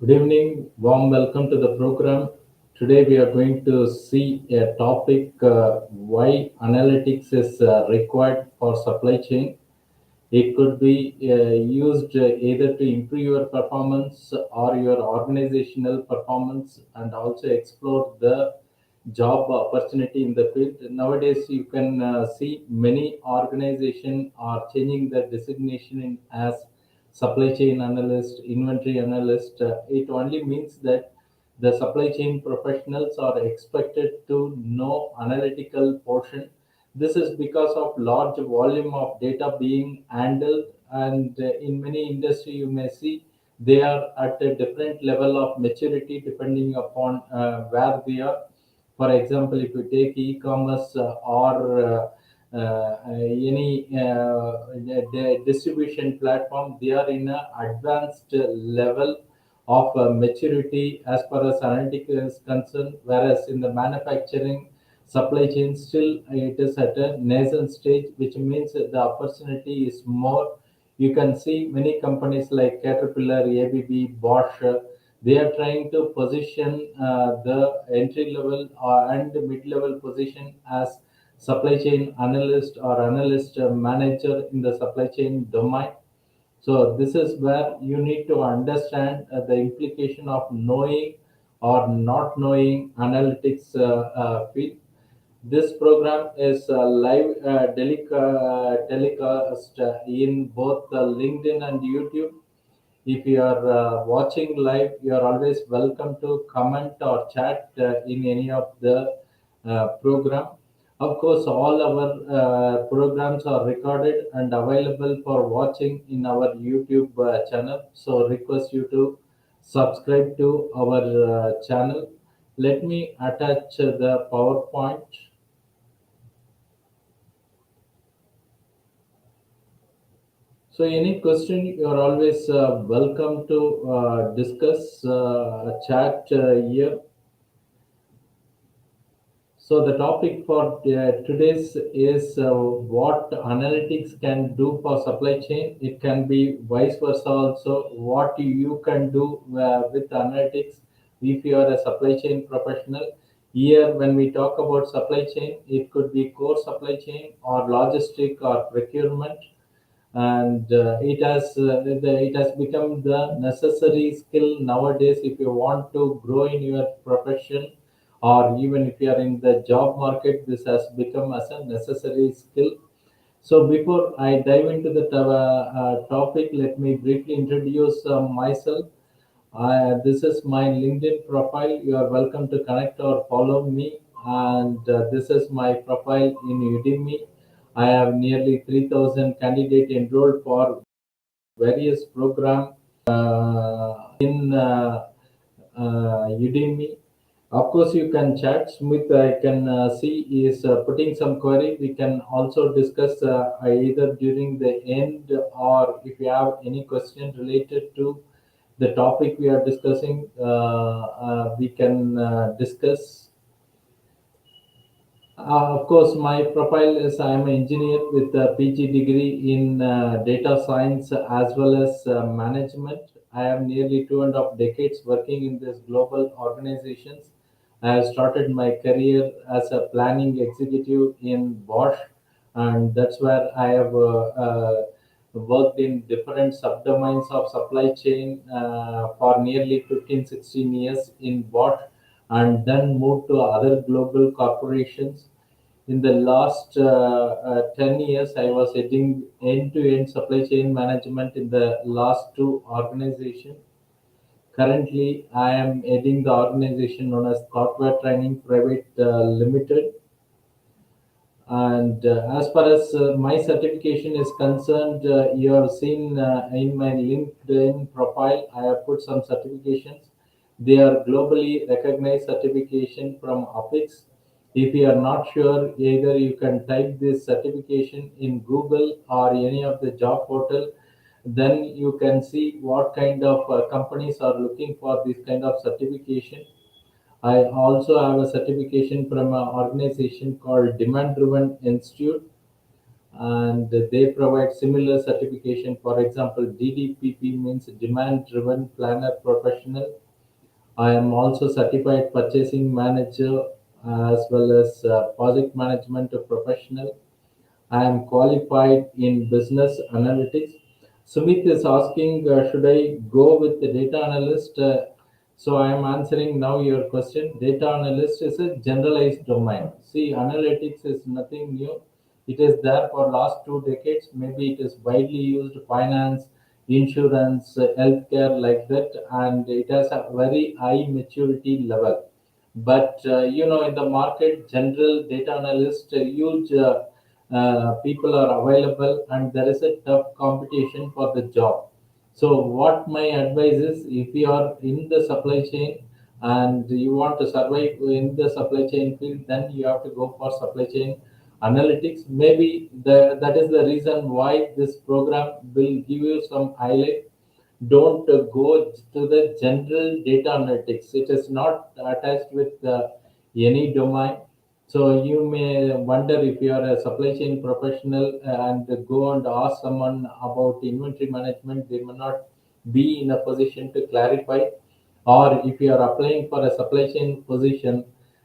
Good evening, warm welcome to the program. Today we are going to see a topic why analytics is required for supply chain. It could be used either to improve your performance or your organizational performance and also explore the job opportunity in the field. Nowadays, you can see many organizations are changing their designation as supply chain analyst, inventory analyst. It only means that the supply chain professionals are expected to know analytical portion. This is because of large volume of data being handled, and in many industry you may see they are at a different level of maturity depending upon where they are. For example, if you take e-commerce or any distribution platform, they are in an advanced level of maturity as far as analytics is concerned, whereas in the manufacturing supply chain still it is at a nascent stage, which means that the opportunity is more. You can see many companies like Caterpillar, ABB, Bosch, they are trying to position the entry level and mid level position as supply chain analyst or analyst manager in the supply chain domain. So this is where you need to understand the implication of knowing or not knowing analytics field. This program is live telecast in both LinkedIn and YouTube. If you are watching live, you are always welcome to comment or chat in any of the program. Of course, all our programs are recorded and available for watching in our YouTube channel. So request you to subscribe to our channel. Let me attach the PowerPoint. So any question, you are always welcome to discuss, chat here. So the topic for today's is what analytics can do for supply chain. It can be vice versa also. What you can do with analytics if you are a supply chain professional. Here, when we talk about supply chain, it could be core supply chain or logistic or procurement, and it has become the necessary skill nowadays if you want to grow in your profession, or even if you are in the job market, this has become as a necessary skill. So before I dive into the topic, let me briefly introduce myself. This is my LinkedIn profile. You are welcome to connect or follow me. And this is my profile in Udemy. I have nearly 3,000 candidates enrolled for various programs in Udemy. Of course, you can chat. Smith, I can see is putting some query. We can also discuss either during the end, or if you have any question related to the topic we are discussing, we can discuss. Of course, my profile is I am an engineer with a PG degree in data science as well as management. I have nearly 2.5 decades working in these global organizations. I have started my career as a planning executive in Bosch, and that's where I have worked in different subdomains of supply chain for nearly 15-16 years in Bosch, and then moved to other global corporations. In the last 10 years, I was heading end-to-end supply chain management in the last two organizations. Currently, I am heading the organization known as Thoughtware Training Private Limited. And as far as my certification is concerned, you have seen in my LinkedIn profile, I have put some certifications. They are globally recognized certification from APIX. If you are not sure, either you can type this certification in Google or any of the job portal. Then you can see what kind of companies are looking for this kind of certification. I also have a certification from an organization called Demand Driven Institute. and they provide similar certification. For example, DDPP means Demand Driven Planner Professional. I am also certified purchasing manager as well as project management professional. I am qualified in business analytics. Sumit is asking, should I go with the data analyst? So I am answering now your question. Data analyst is a generalized domain. See, analytics is nothing new. It is there for last 2 decades. Maybe it is widely used finance, insurance, healthcare like that, and it has a very high maturity level. But in the market, general data analyst, huge people are available, and there is a tough competition for the job. So, what my advice is, if you are in the supply chain and you want to survive in the supply chain field, then you have to go for supply chain analytics. Maybe that is the reason why this program will give you some highlight. Don't go to the general data analytics. It is not attached with any domain. So you may wonder, if you are a supply chain professional and go and ask someone about inventory management, they may not be in a position to clarify. Or if you are applying for a supply chain position,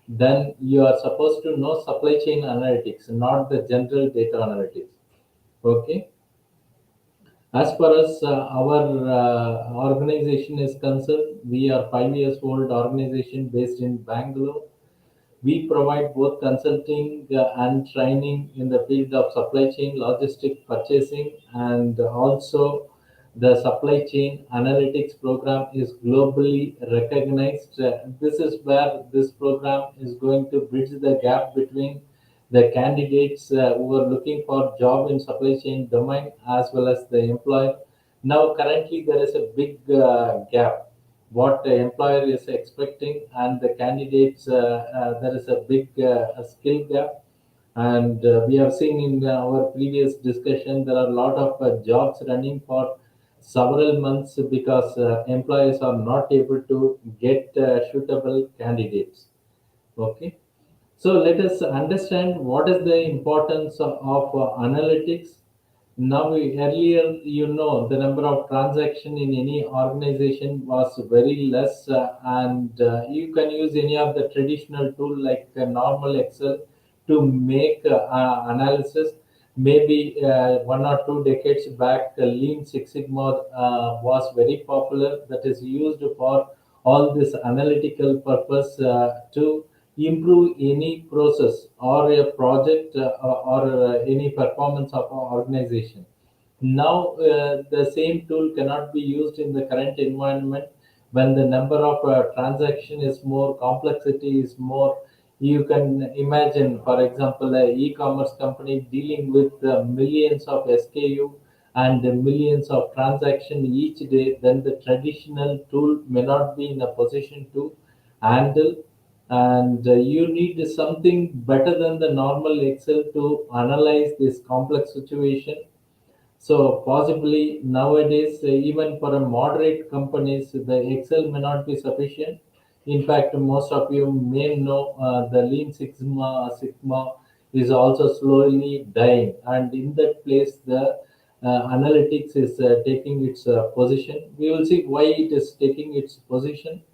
then you are supposed to know supply chain analytics, not the general data analytics. Okay. As far as our organization is concerned, we are 5 years old organization based in Bangalore. We provide both consulting and training in the field of supply chain, logistic, purchasing, and also the supply chain analytics program is globally recognized. This is where this program is going to bridge the gap between the candidates who are looking for job in supply chain domain as well as the employer. Now, currently, there is a big gap what the employer is expecting and the candidates. There is a big skill gap, and we have seen in our previous discussion there are a lot of jobs running for several months because employers are not able to get suitable candidates. Okay. So let us understand what is the importance of analytics. Now, earlier, the number of transaction in any organization was very less, and you can use any of the traditional tool like normal Excel to make analysis. Maybe 1 or 2 decades back, Lean Six Sigma was very popular. That is used for all this analytical purpose to improve any process or a project or any performance of our organization. Now, the same tool cannot be used in the current environment when the number of transaction is more, complexity is more. You can imagine, for example, a e-commerce company dealing with millions of SKU and millions of transaction each day. Then the traditional tool may not be in a position to handle, and you need something better than the normal Excel to analyze this complex situation. So possibly nowadays, even for a moderate companies, the Excel may not be sufficient. In fact, most of you may know the Lean Sigma is also slowly dying, and in that place, the analytics is taking its position. We will see why it is taking its position,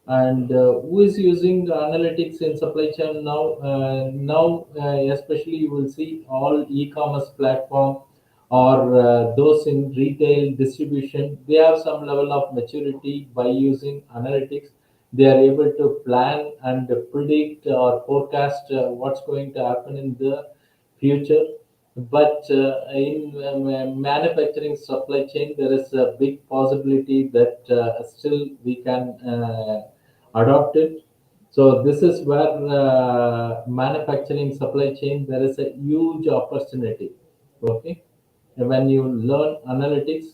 and who is using the analytics in supply chain now. Especially, you will see all e-commerce platform or those in retail distribution, they have some level of maturity. By using analytics, they are able to plan and predict or forecast what's going to happen in the future. But in manufacturing supply chain, there is a big possibility that still we can adopt it. So this is where manufacturing supply chain, there is a huge opportunity. Okay, and when you learn analytics,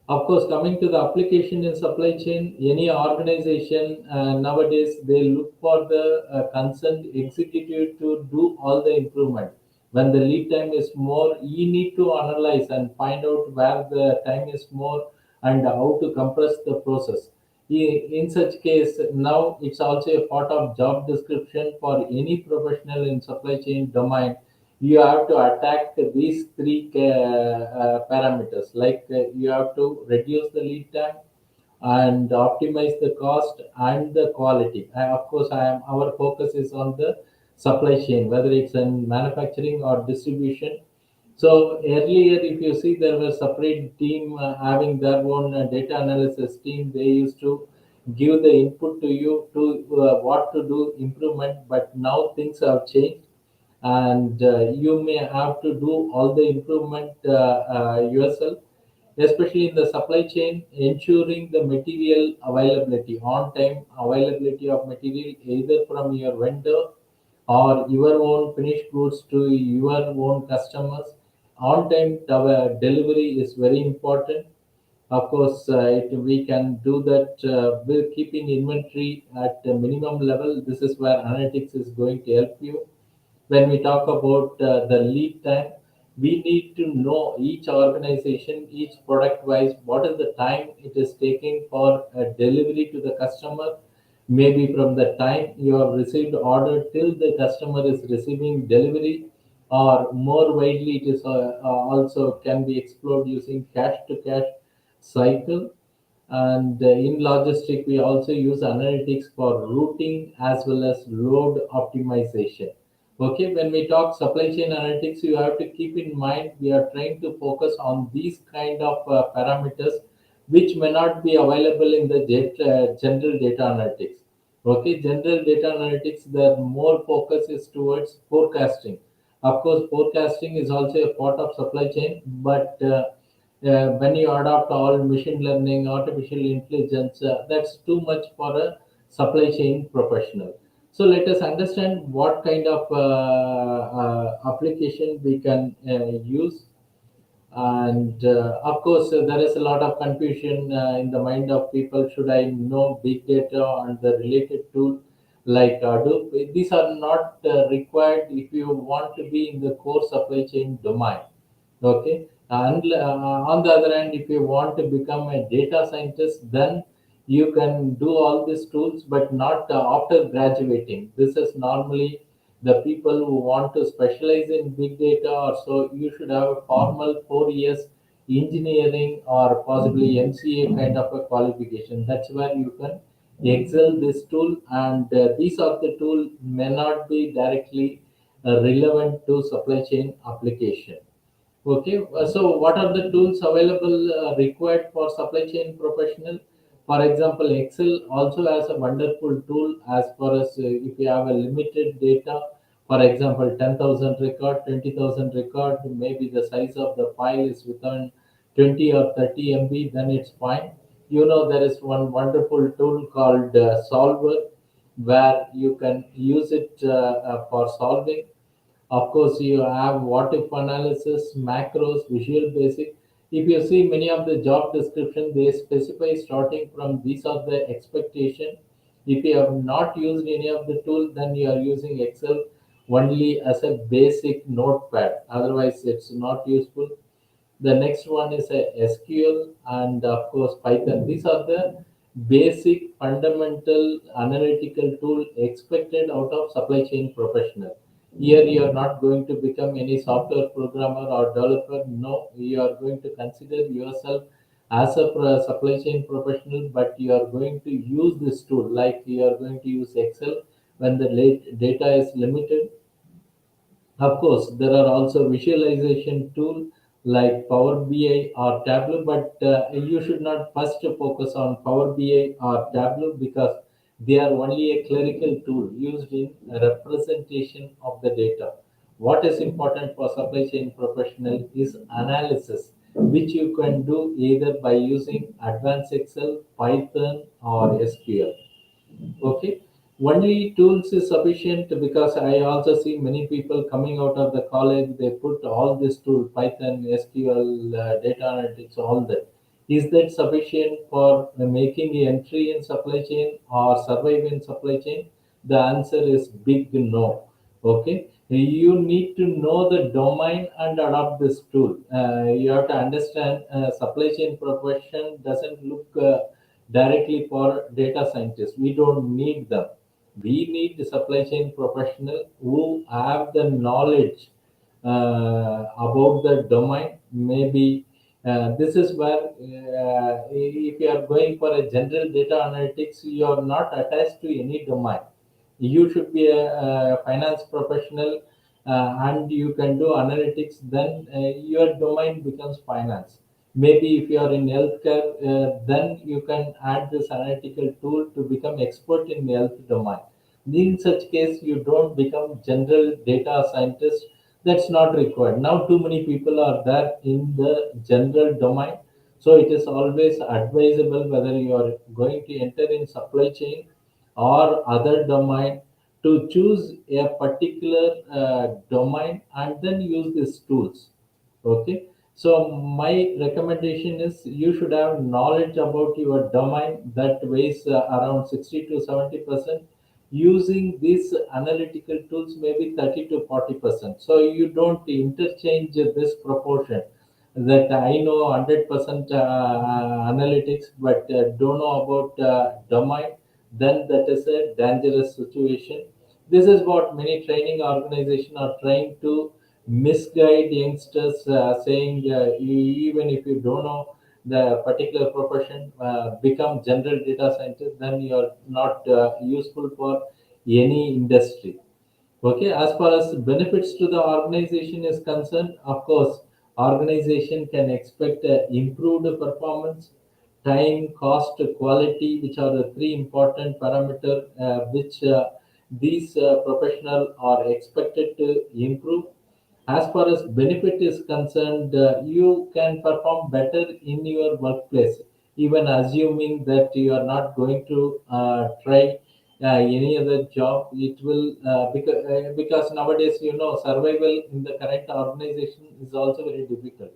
of course, coming to the application in supply chain, any organization nowadays they look for the concerned executive to do all the improvement. When the lead time is more, you need to analyze and find out where the time is more and how to compress the process. In such case, now it's also a part of job description for any professional in supply chain domain. you have to attack these three parameters, like you have to reduce the lead time and optimize the cost and the quality. Of course, our focus is on the supply chain, whether it's in manufacturing or distribution. So earlier, if you see, there was separate team having their own data analysis team. They used to give the input to you to what to do improvement. But now things have changed, and you may have to do all the improvement yourself, especially in the supply chain, ensuring the material availability, on time availability of material, either from your vendor or your own finished goods to your own customers. On time delivery is very important. Of course, we can do that with keeping inventory at a minimum level. This is where analytics is going to help you. When we talk about the lead time, we need to know each organization, each product wise, what is the time it is taking for delivery to the customer. Maybe from the time you have received order till the customer is receiving delivery, or more widely, it is also can be explored using cash to cash cycle. And in logistic, we also use analytics for routing as well as load optimization. Okay, when we talk supply chain analytics, you have to keep in mind we are trying to focus on these kind of parameters which may not be available in the general data analytics. Okay, general data analytics, the more focus is towards forecasting. Of course, forecasting is also a part of supply chain, but when you adopt all machine learning, artificial intelligence, that's too much for a supply chain professional. So let us understand what kind of application we can use. And of course, there is a lot of confusion in the mind of people. Should I know big data and the related tool like Hadoop? These are not required if you want to be in the core supply chain domain. Okay. And on the other hand, if you want to become a data scientist, then you can do all these tools, but not after graduating. This is normally the people who want to specialize in big data, or so you should have a formal 4 years engineering or possibly MCA kind of a qualification. That's where you can excel this tool, and these are the tool may not be directly relevant to supply chain application. Okay, so what are the tools available required for supply chain professional? For example, Excel also has a wonderful tool as far as if you have a limited data, for example, 10,000 record, 20,000 record, maybe the size of the file is within 20 or 30 MB, then it's fine. You know, there is one wonderful tool called Solver where you can use it for solving. Of course, you have what if analysis, macros, Visual Basic. If you see many of the job description, they specify starting from these are the expectation. If you have not used any of the tool, then you are using Excel only as a basic notepad. Otherwise, it's not useful. The next one is a SQL and of course Python. These are the basic fundamental analytical tool expected out of supply chain professional. Here you are not going to become any software programmer or developer. No, you are going to consider yourself as a supply chain professional, but you are going to use this tool like you are going to use Excel when the data is limited. Of course, there are also visualization tools like Power BI or Tableau, but you should not first focus on Power BI or Tableau because they are only a clerical tool used in representation of the data. What is important for supply chain professional is analysis, which you can do either by using advanced Excel, Python, or SQL. Okay, only tools is sufficient because I also see many people coming out of the college, they put all this tool, Python, SQL, data analytics, all that. Is that sufficient for making an entry in supply chain or survive in supply chain? The answer is big no. Okay, you need to know the domain and adopt this tool. You have to understand supply chain profession doesn't look directly for data scientists. We don't need them. We need the supply chain professional who have the knowledge about the domain. Maybe this is where if you are going for a general data analytics, you are not attached to any domain. You should be a finance professional, and you can do analytics. Then your domain becomes finance. Maybe if you are in healthcare, then you can add this analytical tool to become expert in health domain. In such case, you don't become general data scientist. That's not required. Now too many people are there in the general domain. So it is always advisable, whether you are going to enter in supply chain or other domain, to choose a particular domain and then use these tools. Okay, so my recommendation is you should have knowledge about your domain that weighs around 60 to 70%. Using these analytical tools, maybe 30 to 40%. So you don't interchange this proportion, that I know 100% analytics but don't know about domain. Then that is a dangerous situation. This is what many training organizations are trying to misguide youngsters, saying even if you don't know the particular profession, become general data scientist, then you are not useful for any industry. Okay, as far as benefits to the organization is concerned, of course, organization can expect improved performance, time, cost, quality, which are the three important parameter which these professional are expected to improve. As far as benefit is concerned, you can perform better in your workplace, even assuming that you are not going to try any other job. It will because nowadays, survival in the current organization is also very difficult.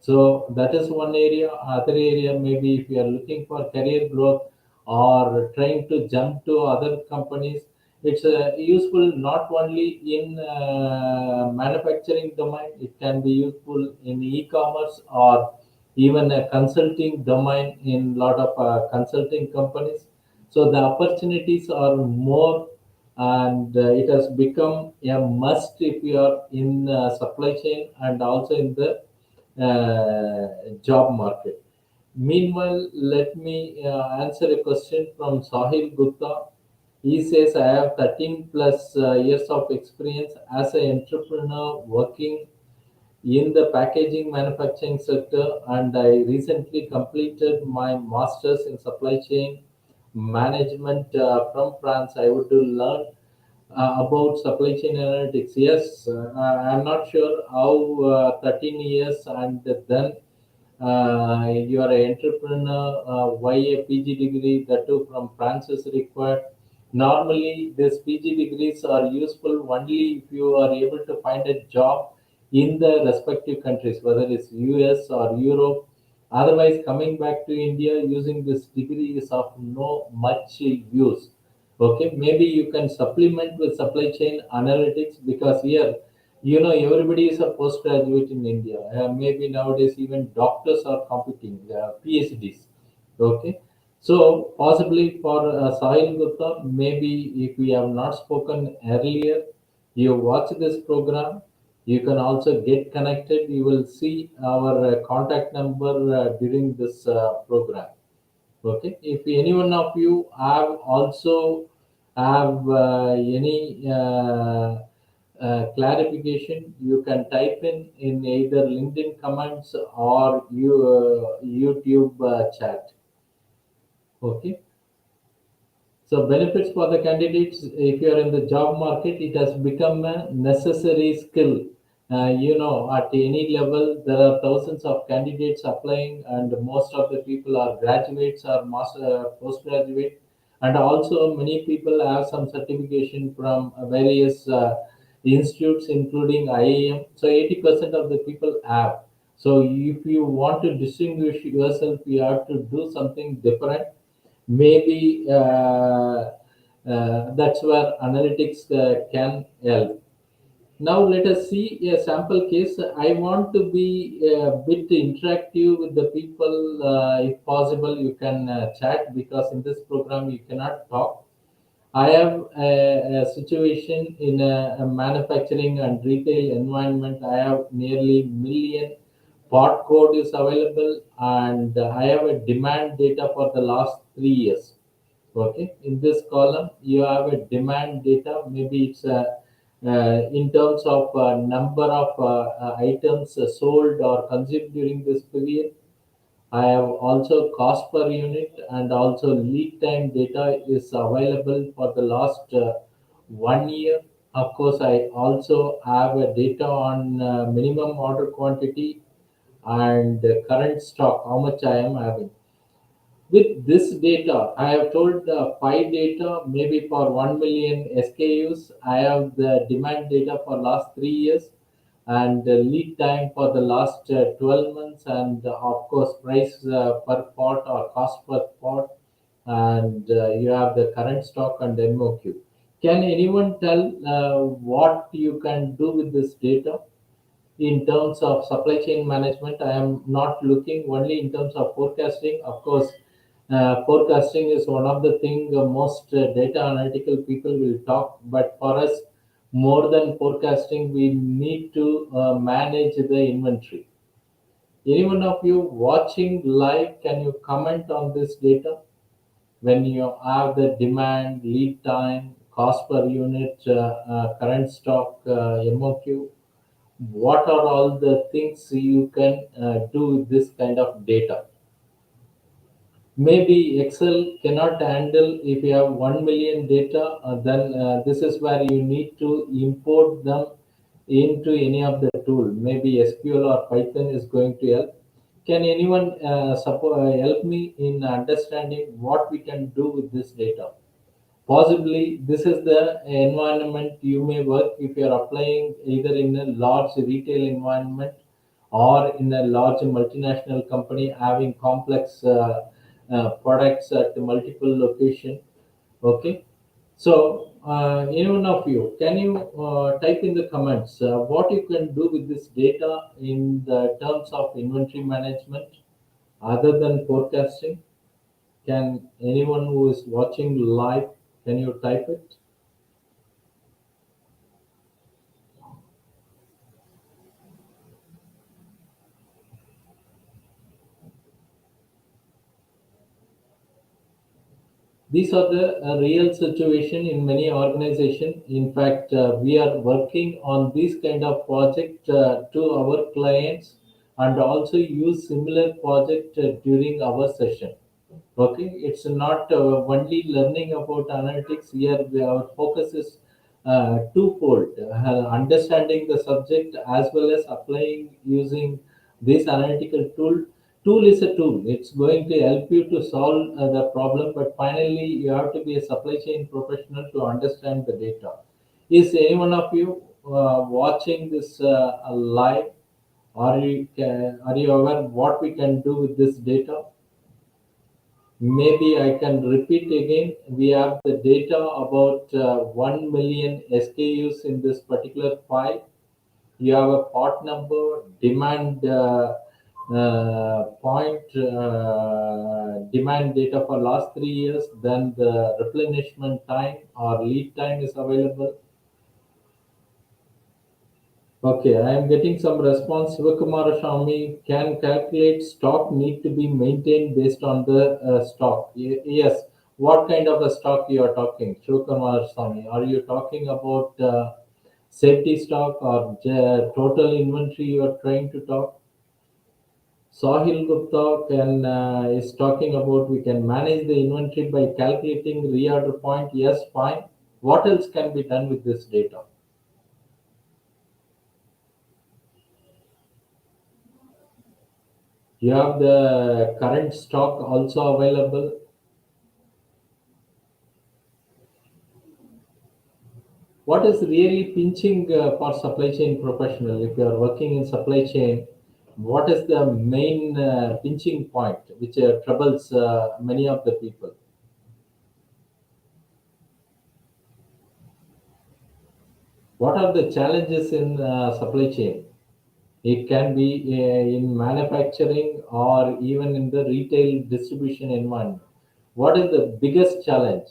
So that is one area. Other area, maybe if you are looking for career growth or trying to jump to other companies, it's useful not only in manufacturing domain. It can be useful in e-commerce or even a consulting domain in lot of consulting companies. So the opportunities are more, and it has become a must if you are in supply chain and also in the job market. Meanwhile, let me answer a question from Sahil Gupta. He says, I have 13 plus years of experience as an entrepreneur working in the packaging manufacturing sector, and I recently completed my master's in supply chain management from France. I would to learn about supply chain analytics. Yes, I'm not sure how 13 years and then you are an entrepreneur, why a PG degree, that too from France, is required. Normally, these PG degrees are useful only if you are able to find a job in the respective countries, whether it's US or Europe. Otherwise, coming back to India using this degree is of no much use. Okay, maybe you can supplement with supply chain analytics, because here, everybody is a postgraduate in India. Maybe nowadays even doctors are competing, PhDs. Okay, so possibly for Sahil Gupta, maybe if we have not spoken earlier, you watch this program. You can also get connected. You will see our contact number during this program. Okay, if any one of you have also have any clarification, you can type in either LinkedIn comments or YouTube chat. Okay, so benefits for the candidates, if you are in the job market, it has become a necessary skill. At any level, there are thousands of candidates applying, and most of the people are graduates or master, postgraduate, and also many people have some certification from various institutes, including IIM. So 80% of the people have. So if you want to distinguish yourself, you have to do something different. Maybe that's where analytics can help. Now let us see a sample case. I want to be a bit interactive with the people. If possible, you can chat, because in this program you cannot talk. I have a situation in a manufacturing and retail environment. I have nearly million part code is available, and I have a demand data for the last 3 years. Okay, in this column you have a demand data. Maybe it's in terms of number of items sold or consumed during this period. I have also cost per unit, and also lead time data is available for the last 1 year. Of course, I also have a data on minimum order quantity and current stock, how much I am having. With this data, I have told the pie data maybe for 1 million SKUs. I have the demand data for last 3 years and the lead time for the last 12 months, and of course price per pot or cost per pot, and you have the current stock and MOQ. Can anyone tell what you can do with this data? In terms of supply chain management, I am not looking only in terms of forecasting. Of course, forecasting is one of the thing most data analytical people will talk. But for us, more than forecasting, we need to manage the inventory. Any one of you watching live, can you comment on this data? When you have the demand, lead time, cost per unit, current stock, MOQ, what are all the things you can do with this kind of data? Maybe Excel cannot handle. If you have 1 million data, then this is where you need to import them into any of the tool. Maybe SQL or Python is going to help. Can anyone help me in understanding what we can do with this data? Possibly, this is the environment you may work if you are applying either in a large retail environment or in a large multinational company having complex products at multiple location. Okay, so any one of you, can you type in the comments what you can do with this data in the terms of inventory management other than forecasting? Can anyone who is watching live, can you type it? These are the real situation in many organizations. In fact, we are working on this kind of project to our clients and also use similar project during our session. Okay, it's not only learning about analytics. Here our focus is twofold: understanding the subject as well as applying using this analytical tool. Is a tool. It's going to help you to solve the problem, but finally you have to be a supply chain professional to understand the data. Is any one of you watching this live? Are you aware what we can do with this data? Maybe I can repeat again. We have the data about 1 million SKUs in this particular file. You have a part number, demand point, demand data for last 3 years, then the replenishment time or lead time is available. Okay, I am getting some response. Sivakumara Shami, can calculate stock need to be maintained based on the stock? Yes. What kind of a stock you are talking, Sivakumara Shami? Are you talking about safety stock or total inventory you are trying to talk? Sahil Gupta can is talking about we can manage the inventory by calculating reorder point. Yes, fine. What else can be done with this data? You have the current stock also available. What is really pinching for supply chain professional? If you are working in supply chain, what is the main pinching point which troubles many of the people? What are the challenges in supply chain? It can be in manufacturing or even in the retail distribution environment. What is the biggest challenge?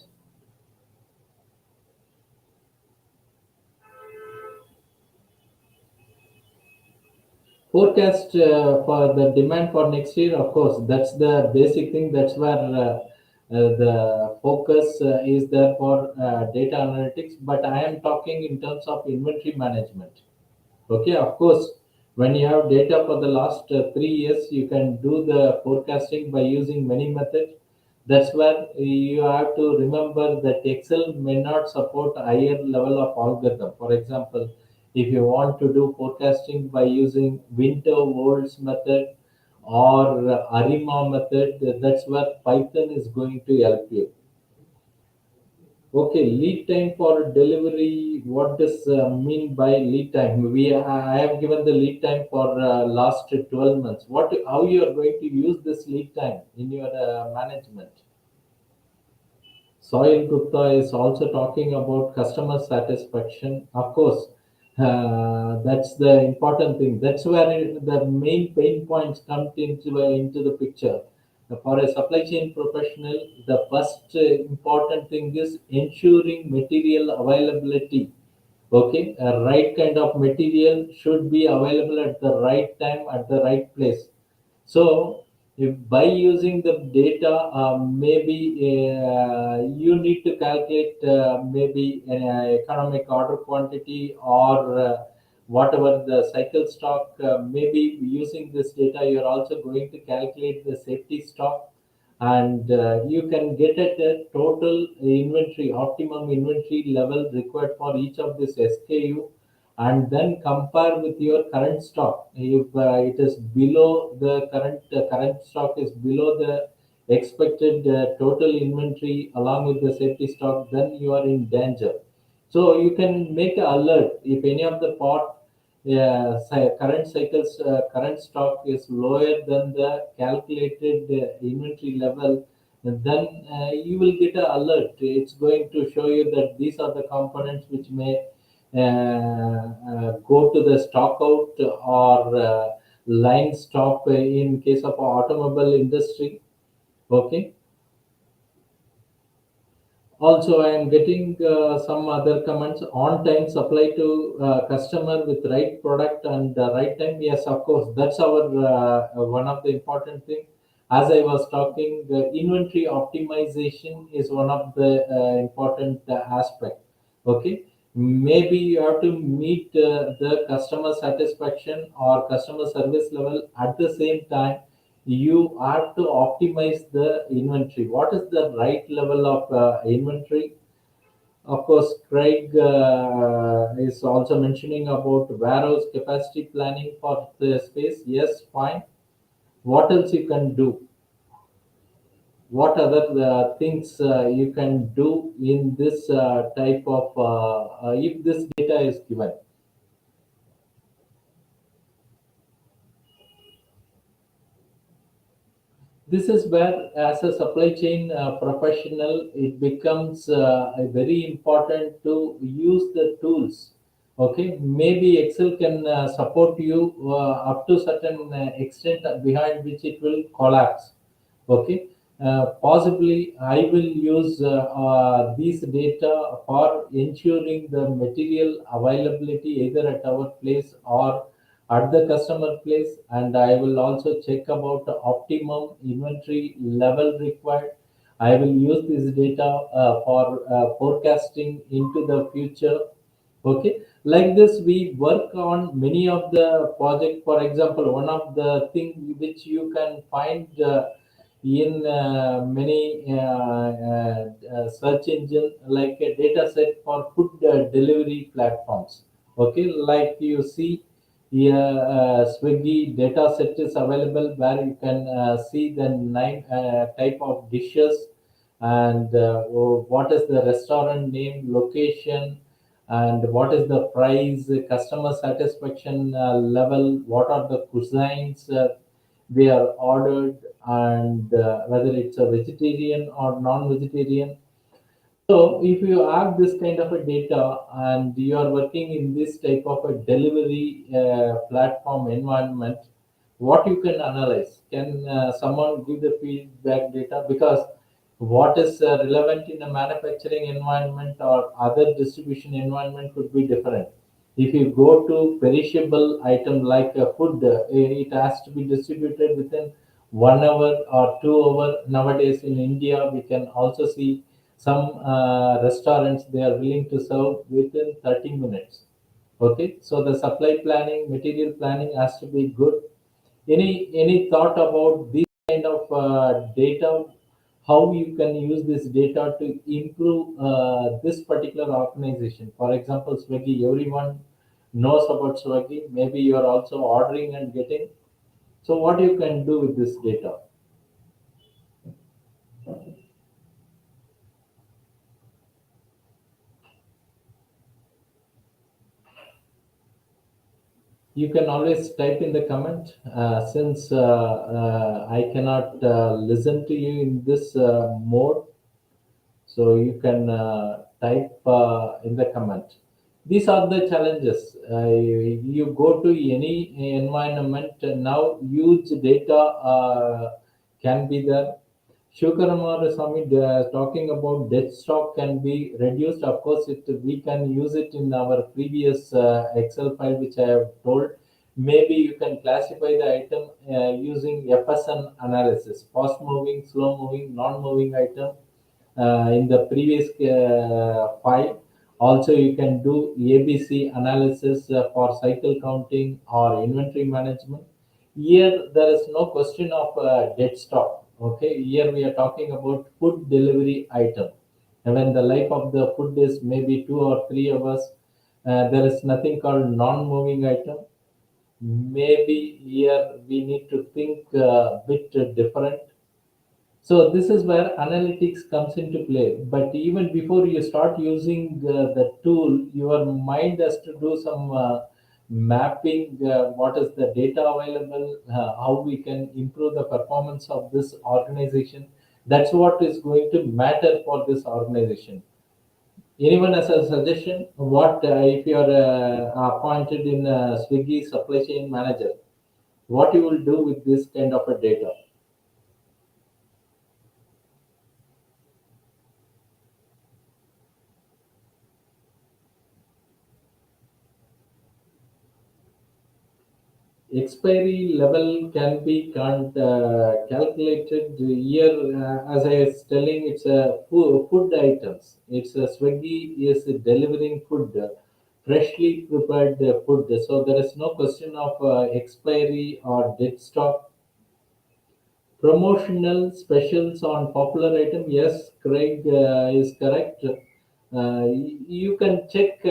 Forecast for the demand for next year, of course, that's the basic thing. That's where the focus is there for data analytics. But I am talking in terms of inventory management. Okay, of course, when you have data for the last 3 years, you can do the forecasting by using many methods. That's where you have to remember that Excel may not support higher level of algorithm. For example, if you want to do forecasting by using winter Wolds method or Arima method, that's where Python is going to help you. Okay, lead time for delivery. What does mean by lead time? I have given the lead time for last 12 months. How you are going to use this lead time in your management? Soil Gupta is also talking about customer satisfaction. Of course, that's the important thing. That's where the main pain points come into the picture. For a supply chain professional, the first important thing is ensuring material availability. Okay, a right kind of material should be available at the right time at the right place. So if by using the data, maybe you need to calculate maybe an economic order quantity or whatever the cycle stock. Maybe using this data, you're also going to calculate the safety stock, and you can get at a total inventory, optimum inventory level required for each of this SKU, and then compare with your current stock. If it is below the current stock is below the expected total inventory along with the safety stock, then you are in danger. So you can make an alert if any of the part, yeah, current cycles current stock is lower than the calculated inventory level, then you will get an alert. It's going to show you that these are the components which may go to the stock out or line stop in case of automobile industry. Okay. Also, I am getting some other comments. On time supply to customer with right product and right time. Yes, of course, that's our one of the important thing. As I was talking, the inventory optimization is one of the important aspect. Okay, maybe you have to meet the customer satisfaction or customer service level at the same time. You have to optimize the inventory. What is the right level of inventory? Of course, Craig is also mentioning about warehouse capacity planning for the space. Yes, fine. What else you can do? What other things you can do in this type of if this data is given? This is where, as a supply chain professional, it becomes very important to use the tools. Okay, maybe Excel can support you up to certain extent behind which it will collapse. Okay, possibly I will use these data for ensuring the material availability either at our place or at the customer place, and I will also check about the optimum inventory level required. I will use this data for forecasting into the future. Okay, like this we work on many of the project. For example, one of the thing which you can find in many search engine, like a data set for food delivery platforms. Okay, like you see here, Swiggy data set is available where you can see the nine type of dishes, and what is the restaurant name, location, and what is the price, customer satisfaction level, what are the cuisines they are ordered, and whether it's a vegetarian or non-vegetarian. So if you have this kind of a data and you are working in this type of a delivery platform environment, what you can analyze? Can someone give the feedback data? Because what is relevant in a manufacturing environment or other distribution environment could be different. If you go to perishable item like food, it has to be distributed within 1 hour or 2 hour. Nowadays in India, we can also see some restaurants they are willing to serve within 30 minutes. Okay, so the supply planning, material planning has to be good. Any thought about this kind of data? How you can use this data to improve this particular organization? For example, Swiggy. Everyone knows about Swiggy. Maybe you are also ordering and getting. So what you can do with this data? You can always type in the comment. Since I cannot listen to you in this mode, so you can type in the comment. These are the challenges. You go to any environment now, huge data can be there. Shukaramara Swami talking about debt stock can be reduced. Of course, we can use it in our previous Excel file, which I have told. Maybe you can classify the item using FSN analysis: fast moving, slow moving, non moving item in the previous file. Also, you can do ABC analysis for cycle counting or inventory management. Here, there is no question of dead stock. Okay, here we are talking about food delivery item. And when the life of the food is maybe 2 or 3 hours, there is nothing called non-moving item. Maybe here we need to think a bit different. So this is where analytics comes into play. But even before you start using the tool, your mind has to do some mapping. What is the data available? How we can improve the performance of this organization? That's what is going to matter for this organization. Anyone has a suggestion? What if you are appointed in Swiggy supply chain manager? What you will do with this kind of a data? Expiry level can be calculated here. As I was telling, it's a food items. It's a Swiggy is delivering food, freshly prepared food. So there is no question of expiry or dead stock. Promotional specials on popular item. Yes, Craig is correct. You can check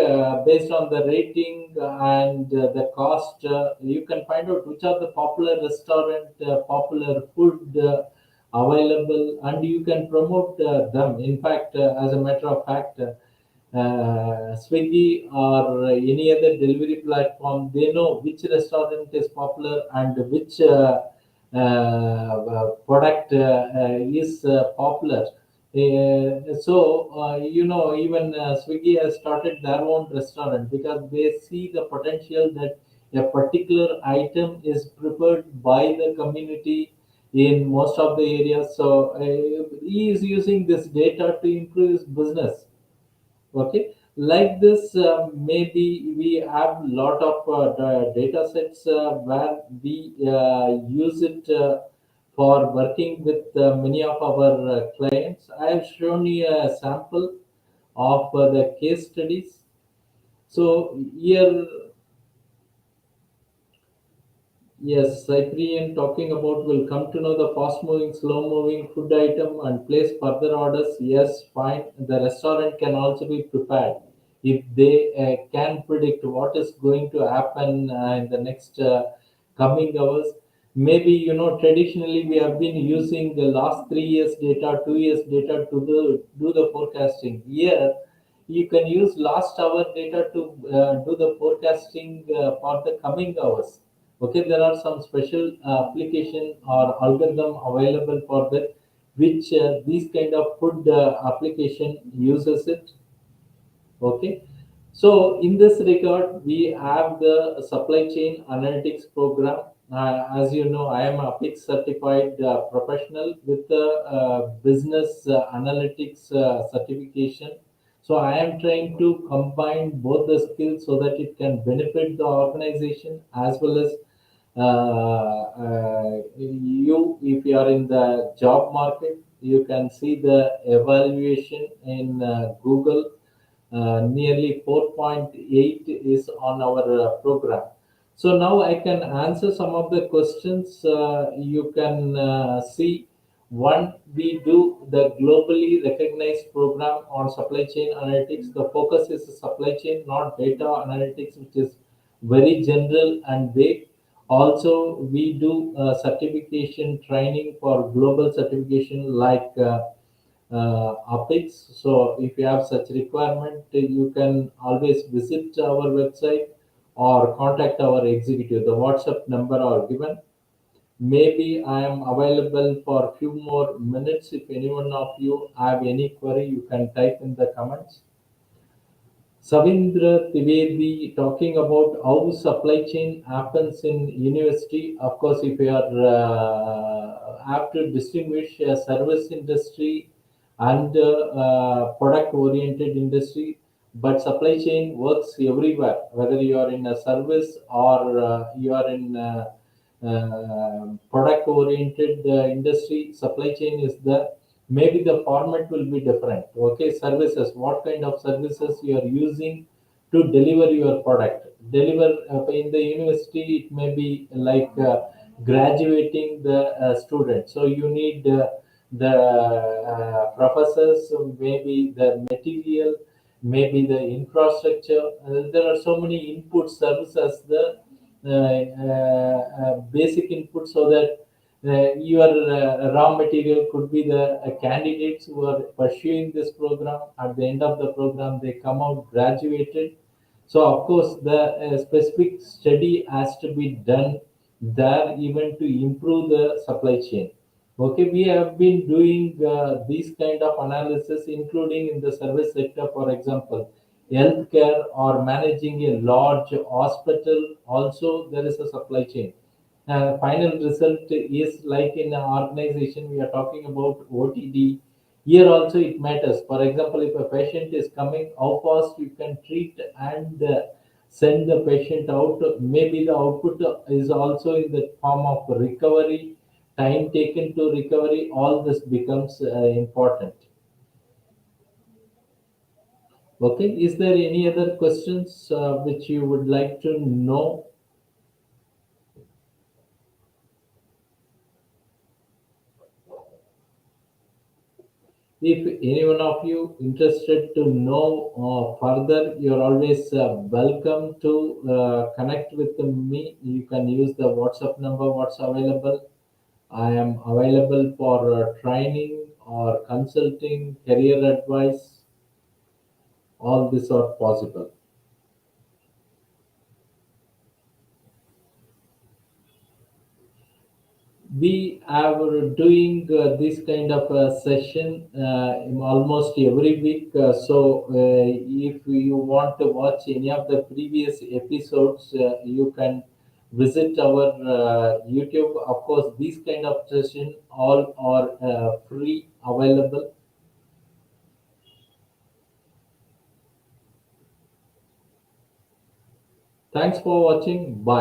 based on the rating and the cost. You can find out which are the popular restaurant, popular food available, and you can promote them. In fact, as a matter of fact, Swiggy or any other delivery platform, they know which restaurant is popular and which product is popular. Even Swiggy has started their own restaurant because they see the potential that a particular item is preferred by the community in most of the areas. So he is using this data to improve his business. Okay, like this, maybe we have lot of data sets where we use it for working with many of our clients. I have shown you a sample of the case studies. So here, yes, Cyprian talking about will come to know the fast moving, slow moving food item and place further orders. Yes, fine. The restaurant can also be prepared if they can predict what is going to happen in the next coming hours. Maybe traditionally we have been using the last 3 years data, 2 years data to do the forecasting. Here, you can use last hour data to do the forecasting for the coming hours. Okay, there are some special application or algorithm available for that, which these kind of food application uses it. Okay, so in this regard, we have the supply chain analytics program. As you know, I am a PIC certified professional with the business analytics certification. So I am trying to combine both the skills so that it can benefit the organization as well as you. If you are in the job market, you can see the evaluation in Google. Nearly 4.8 is on our program. So now I can answer some of the questions. You can see one, we do the globally recognized program on supply chain analytics. The focus is supply chain, not data analytics, which is very general and vague. Also, we do certification training for global certification like APIX. So if you have such requirement, you can always visit our website or contact our executive. The WhatsApp number are given. Maybe I am available for a few more minutes. If anyone of you have any query, you can type in the comments. Savindra Trivedi talking about how supply chain happens in university. Of course, if you are have to distinguish service industry and product oriented industry, but supply chain works everywhere, whether you are in a service or you are in product oriented industry. Supply chain is the, maybe the format will be different. Okay, services, what kind of services you are using to deliver your product. Deliver in the university, it may be like graduating the student, so you need the professors, maybe the material, maybe the infrastructure. There are so many input services as the basic input, so that your raw material could be the candidates who are pursuing this program. At the end of the program, they come out graduated. So of course, the specific study has to be done there, even to improve the supply chain. Okay, we have been doing these kind of analysis, including in the service sector, for example, healthcare or managing a large hospital. Also, there is a supply chain. Final result is like in an organization, we are talking about OTD. Here also it matters. For example, if a patient is coming, how fast you can treat and send the patient out. Maybe the output is also in the form of recovery, time taken to recovery. All this becomes important. Okay, is there any other questions which you would like to know? If any one of you interested to know further, you're always welcome to connect with me. You can use the WhatsApp number what's available. I am available for training or consulting, career advice. All these are possible. We are doing this kind of a session almost every week. If you want to watch any of the previous episodes, you can visit our YouTube. Of course, these kind of session all are free available. Thanks for watching. Bye.